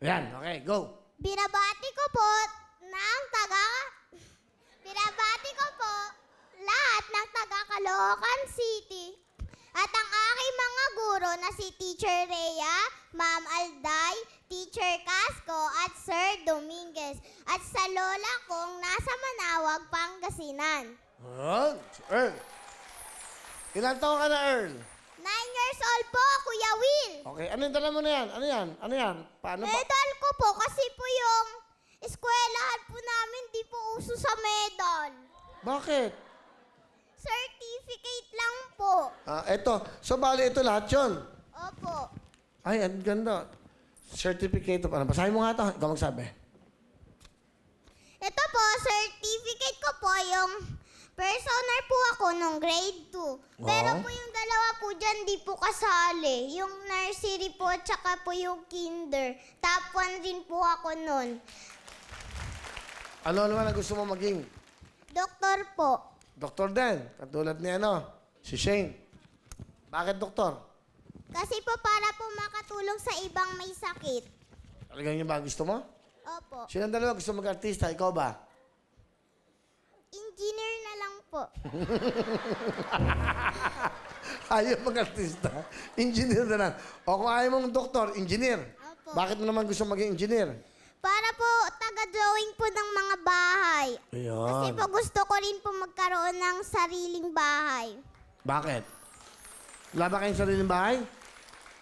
Ayan, okay, go. Binabati ko po Binabati ko po lahat ng taga Caloocan City at ang aking mga guro na si Teacher Rhea, Ma'am Alday, Teacher Casco at Sir Dominguez at sa lola kong nasa Manawag, Pangasinan. Oh, Earl. Ilan taon ka na, Earl? 9 years old po, Kuya Will. Okay, ano yung dala mo na yan? Ano yan? Ano yan? Paano ba? Medal ko po kasi po yung eskwelahan po namin di po uso sa medal. Bakit? Certificate lang po. Eto. So, bali ito lahat yun. Opo. Ay, ang ganda. Certificate of ano. Basahin mo nga ito. Ikaw magsabi. Ito po, certificate ko po yung first honor po ako nung grade 2. Pero Oo. po yung dalawa po dyan di po kasali. Yung nursery po at saka po yung kinder. Top 1 din po ako nun. Ano naman ang gusto mo maging? Doktor po. Doktor din. Katulad ni ano, si Shane. Bakit doktor? Kasi po para po makatulong sa ibang may sakit. Talagang yun ba gusto mo? Opo. Silang dalawa gusto mag-artista. Ikaw ba? Engineer na lang po. Ayaw mag-artista. Engineer na lang. O kung ayaw mong doktor, engineer. Opo. Bakit mo naman gusto maging engineer? Para po taga-drawing po ng mga bahay. Kasi Ayun. po gusto ko rin po magkaroon ng sariling bahay. Bakit? Wala ba kayong sariling bahay?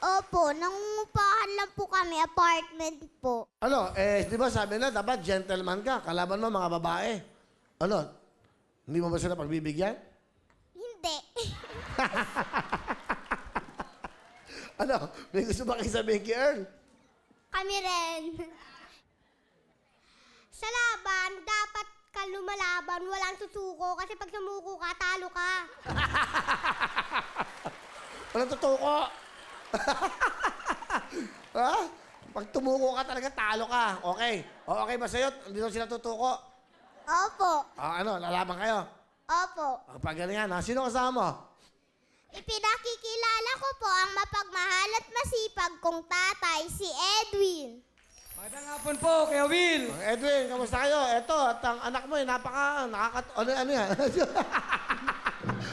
Opo, nangungupahan lang po kami, apartment po. Ano, di ba sabi na dapat gentleman ka, kalaban mo mga babae. Ano, hindi mo ba sila pagbibigyan? Hindi. Ano, may gusto ba kayo sabihin kay Earl? Kami rin. Sa laban, dapat ka lumalaban, walang susuko. Kasi pag sumuko ka, talo ka. Walang tutuko. Ha? Pag tumuko ka talaga, talo ka. Okay. O, okay ba sa'yo? Hindi daw sila tutuko. Opo. Ano, lalaban kayo. Opo. Pagalingan, ha? Sino kasama mo? Ipinakikilala ko po ang mapagmahal at masipag kong tatay, si Edwin. Magandang hapon po, Kuya Will. Edwin, kamusta kayo? Eto, at ang anak mo, ano yan?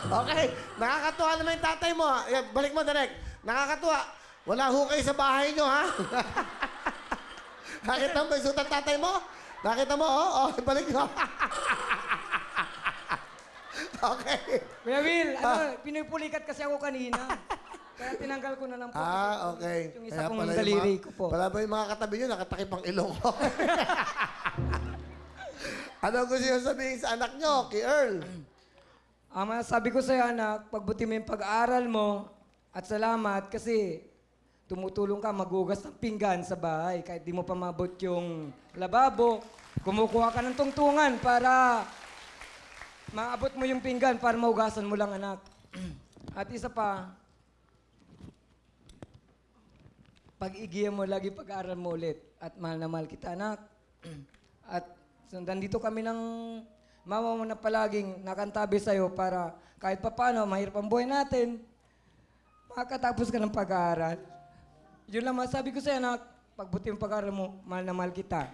Okay, nakakatuwa naman yung tatay mo. Yan, balik mo, direct. Nakakatuwa. Wala hukay sa bahay nyo, ha? Nakita mo yung sutan tatay mo? Nakita mo, oh, balik mo. Okay. Kuya Will, pinupulikat kasi ako kanina. Kaya tinanggal ko na lang po. Okay. Yung isa kong pala daliri ko po. Pala ba yung mga katabi nyo, nakatakip ang ilong ko? Ano gusto nyo sabihin sa anak nyo, kay Earl? Sabi ko sa'yo, anak, pagbuti mo yung pag-aaral mo at salamat kasi tumutulong ka magugas ng pinggan sa bahay kahit di mo pa mabot yung lababo. Kumukuha ka ng tungtungan para maabot mo yung pinggan para maugasan mo lang, anak. At isa pa, pag-igihan mo lagi pag-aaral mo ulit at mahal na mahal kita, anak. At sundan dito kami ng mama mo na palaging nakantabi sa'yo para kahit papaano, mahirap ang buhay natin, makakatapos ka ng pag-aaral. Yun lang masabi ko sa'yo, anak. Pagbuti yung pag-aaral mo, mahal na mahal kita.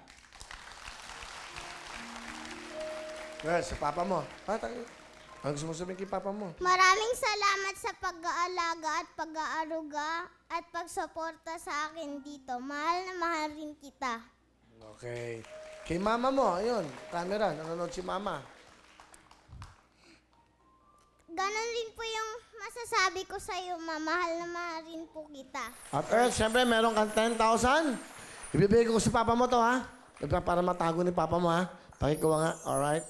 Well, sa papa mo. Ano gusto mo sabihin kay papa mo? Maraming salamat sa pag-aalaga at pag-aaruga at pagsuporta sa akin dito. Mahal na mahal rin kita. Okay. Kay mama mo, ayun, camera, nanonood si mama. Ganon rin po yung masasabi ko sa iyo, mahal na mahal rin po kita. At Earl, siyempre, meron kang 10,000. Ibibigay ko sa papa mo to, ha? Para matago ni papa mo, ha? Pakikuha nga, alright?